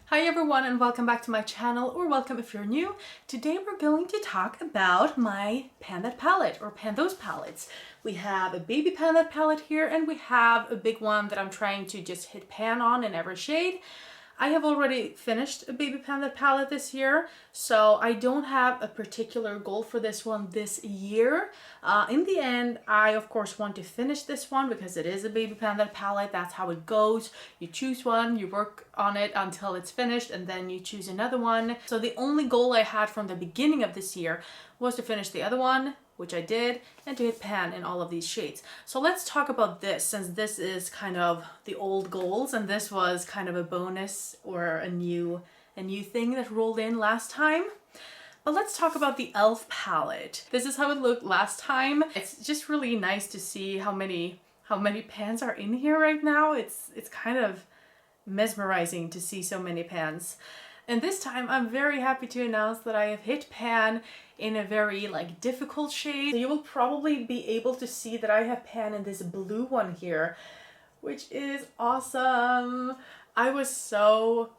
Hi everyone and welcome back to my channel, or welcome if you're new. Today we're going to talk about my Pan That palette, or Those palettes. We have a baby Pan That palette here and we have a big one that I'm trying to just hit pan on in every shade. I have already finished a baby Pan That palette this year, so I don't have a particular goal for this one this year. In the end, I of course want to finish this one because it is a baby Pan That palette. That's how it goes. You choose one, you work on it until it's finished, and then you choose another one. So the only goal I had from the beginning of this year was to finish the other one, which I did, and to hit pan in all of these shades. So let's talk about this, since this is kind of the old goals and this was kind of a bonus or a new thing that rolled in last time. But let's talk about the e.l.f. palette. This is how it looked last time. It's just really nice to see how many pans are in here right now. It's kind of mesmerizing to see so many pans. And this time I'm very happy to announce that I have hit pan in a very difficult shade. So you will probably be able to see that I have pan in this blue one here, which is awesome. I was so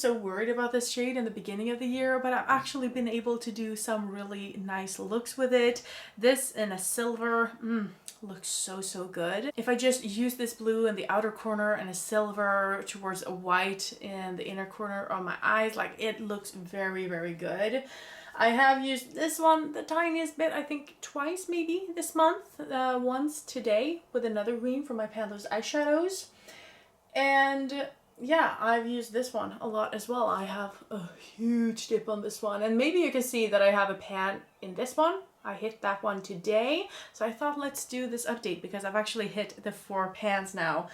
worried about this shade in the beginning of the year, but I've actually been able to do some really nice looks with it. This in a silver, looks so good. If I just use this blue in the outer corner and a silver towards a white in the inner corner of my eyes, it looks very good. I have used this one the tiniest bit, I think twice maybe this month, once today with another green for my Those eyeshadows. And yeah, I've used this one a lot as well. I have a huge dip on this one, and maybe you can see that I have a pan in this one. I hit that one today, so I thought let's do this update because I've actually hit the 4 pans now.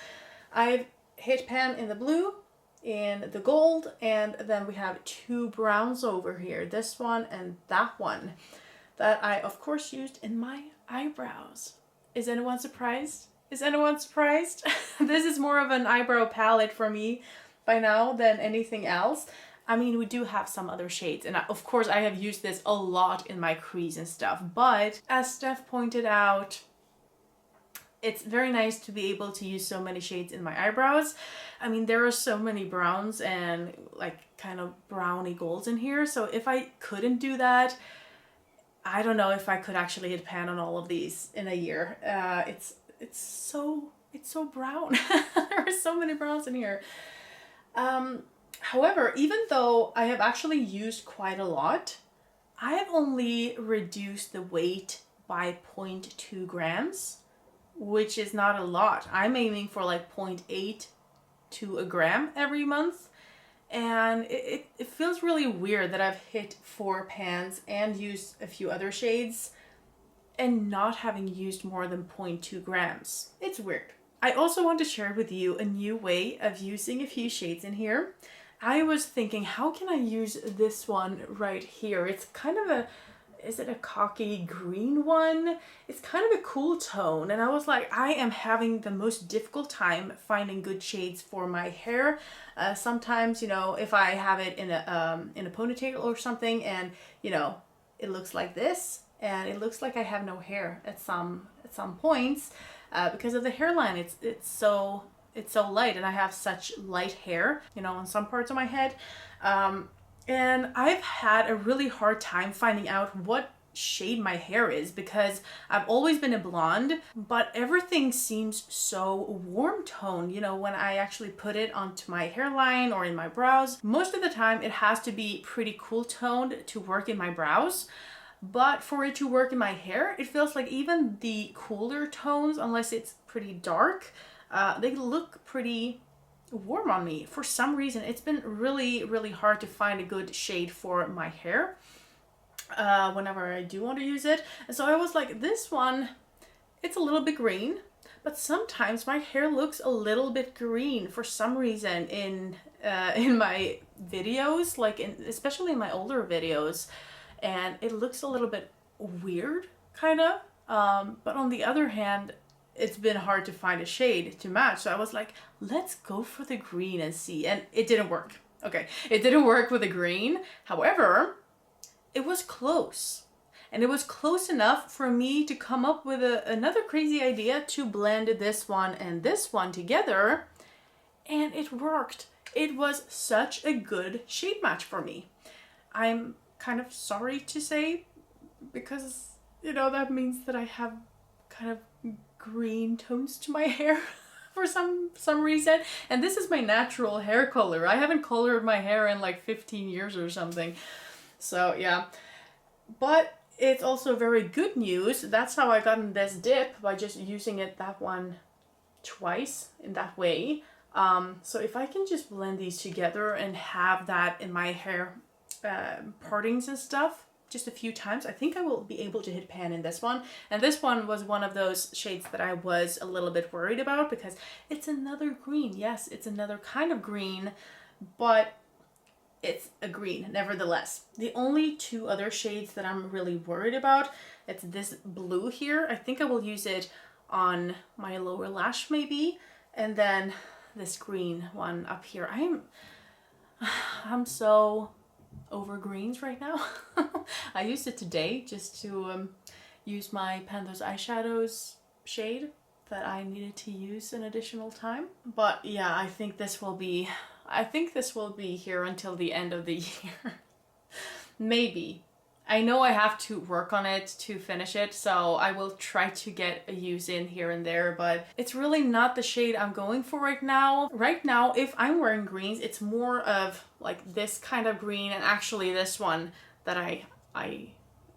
I've hit pan in the blue, in the gold, and then we have 2 browns over here, this one and that one, that I of course used in my eyebrows. Is anyone surprised? Is anyone surprised? This is more of an eyebrow palette for me by now than anything else. I mean, we do have some other shades, and of course I have used this a lot in my crease and stuff, but as Steph pointed out, it's very nice to be able to use so many shades in my eyebrows. I mean, there are so many browns and kind of browny golds in here, so if I couldn't do that, I don't know if I could actually hit pan on all of these in a year. It's so brown. There are so many browns in here. However, even though I have actually used quite a lot, I have only reduced the weight by 0.2 grams, which is not a lot. I'm aiming for 0.8 to a gram every month. And it feels really weird that I've hit 4 pans and used a few other shades and not having used more than 0.2 grams. It's weird. I also want to share with you a new way of using a few shades in here. I was thinking, how can I use this one right here? It's kind of is it a cocky green one? It's kind of a cool tone, and I was like, I am having the most difficult time finding good shades for my hair. Sometimes, if I have it in a ponytail or something, and it looks like this, and it looks like I have no hair at some points because of the hairline. It's so light, and I have such light hair, on some parts of my head. And I've had a really hard time finding out what shade my hair is because I've always been a blonde, but everything seems so warm toned, when I actually put it onto my hairline or in my brows. Most of the time it has to be pretty cool toned to work in my brows. But for it to work in my hair, it feels like even the cooler tones, unless it's pretty dark, they look pretty warm on me. For some reason, it's been really hard to find a good shade for my hair whenever I do want to use it. And so I was like, this one, it's a little bit green, but sometimes my hair looks a little bit green for some reason in my videos, especially in my older videos. And it looks a little bit weird, kind of. But on the other hand, it's been hard to find a shade to match. So I was like, let's go for the green and see. And it didn't work. Okay, it didn't work with the green. However, it was close. And it was close enough for me to come up with another crazy idea to blend this one and this one together. And it worked. It was such a good shade match for me. I'm kind of sorry to say, because, you know, that means that I have kind of green tones to my hair for some reason. And this is my natural hair color. I haven't colored my hair in like 15 years or something. So yeah, but it's also very good news. That's how I got in this dip, by just using it that one twice in that way. So if I can just blend these together and have that in my hair partings and stuff just a few times, I think I will be able to hit pan in this one. And this one was one of those shades that I was a little bit worried about, because it's another green. Yes, it's another kind of green, but it's a green nevertheless. The only two other shades that I'm really worried about, it's this blue here. I think I will use it on my lower lash maybe, and then this green one up here. I'm so over greens right now. I used it today just to use my Panthers eyeshadows shade that I needed to use an additional time. But yeah, I think this will be here until the end of the year. Maybe. I know I have to work on it to finish it, so I will try to get a use in here and there, but it's really not the shade I'm going for right now. Right now, if I'm wearing greens, it's more of like this kind of green, and actually this one that I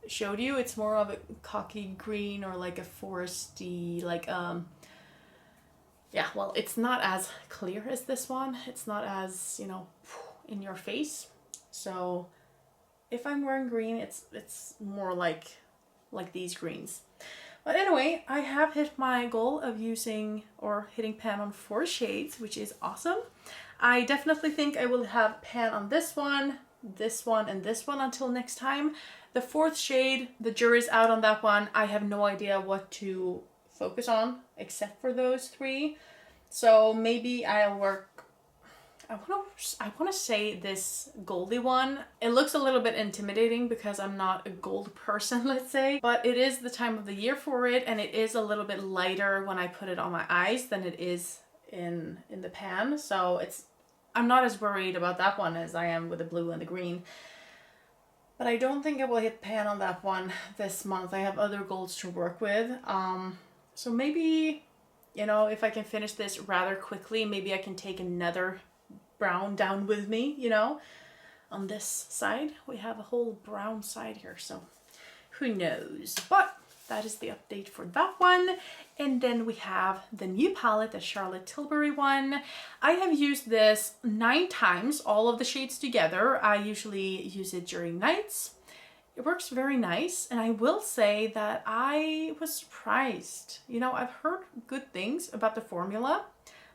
showed you, it's more of a cocky green, or like a foresty, like yeah, well, it's not as clear as this one. It's not as, you know, in your face. So if I'm wearing green, it's more like these greens. But anyway, I have hit my goal of using or hitting pan on 4 shades, which is awesome. I definitely think I will have pan on this one, and this one until next time. The 4th shade, the jury's out on that one. I have no idea what to focus on except for those 3. So maybe I'll work. I want to say this goldy one. It looks a little bit intimidating because I'm not a gold person, let's say, but it is the time of the year for it, and it is a little bit lighter when I put it on my eyes than it is in the pan. So I'm not as worried about that one as I am with the blue and the green. But I don't think I will hit pan on that one this month. I have other golds to work with. So maybe, you know, if I can finish this rather quickly, maybe I can take another brown down with me, you know. On this side we have a whole brown side here, so who knows. But that is the update for that one. And then we have the new palette, the Charlotte Tilbury one. I have used this 9 times, all of the shades together. I usually use it during nights. It works very nice, and I will say that I was surprised. You know, I've heard good things about the formula,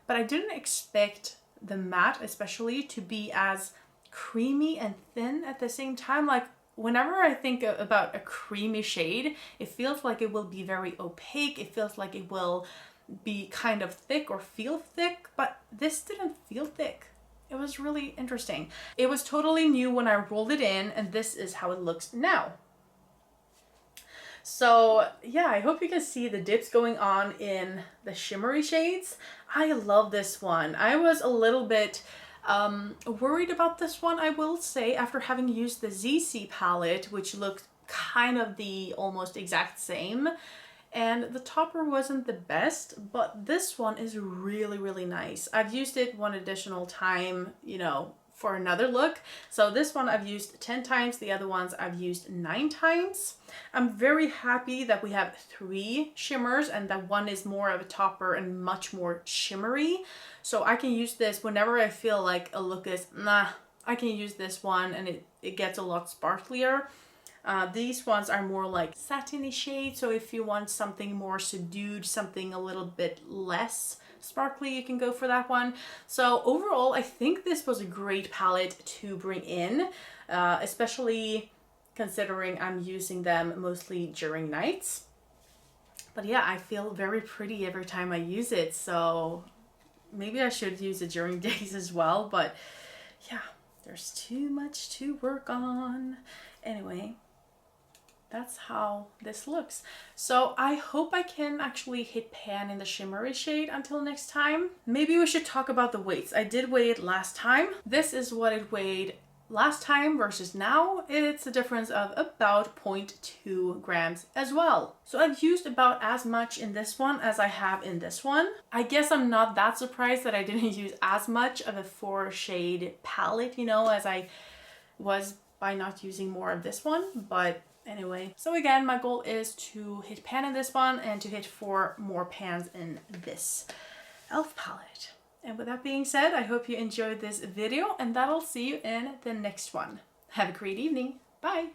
but I didn't expect the matte especially to be as creamy and thin at the same time. Like, whenever I think about a creamy shade, it feels like it will be very opaque. It feels like it will be kind of thick or feel thick, but this didn't feel thick. It was really interesting. It was totally new when I rolled it in, and this is how it looks now. So yeah, I hope you can see the dips going on in the shimmery shades. I love this one. I was a little bit worried about this one, I will say, after having used the ZC palette, which looked kind of the almost exact same. And the topper wasn't the best, but this one is really, really nice. I've used it one additional time, you know, for another look. So this one I've used 10 times, the other ones I've used 9 times. I'm very happy that we have 3 shimmers and that one is more of a topper and much more shimmery. So I can use this whenever I feel like a look is, nah, I can use this one and it gets a lot sparklier. These ones are more like satiny shades, so if you want something more subdued, something a little bit less sparkly, you can go for that one. So overall, I think this was a great palette to bring in, especially considering I'm using them mostly during nights. But yeah, I feel very pretty every time I use it, so maybe I should use it during days as well, but yeah, there's too much to work on. Anyway, that's how this looks. So I hope I can actually hit pan in the shimmery shade until next time. Maybe we should talk about the weights. I did weigh it last time. This is what it weighed last time versus now. It's a difference of about 0.2 grams as well. So I've used about as much in this one as I have in this one. I guess I'm not that surprised that I didn't use as much of a 4-shade palette, you know, as I was by not using more of this one. But anyway, so again, my goal is to hit pan in this one and to hit 4 more pans in this e.l.f. palette. And with that being said, I hope you enjoyed this video, and that'll see you in the next one. Have a great evening. Bye.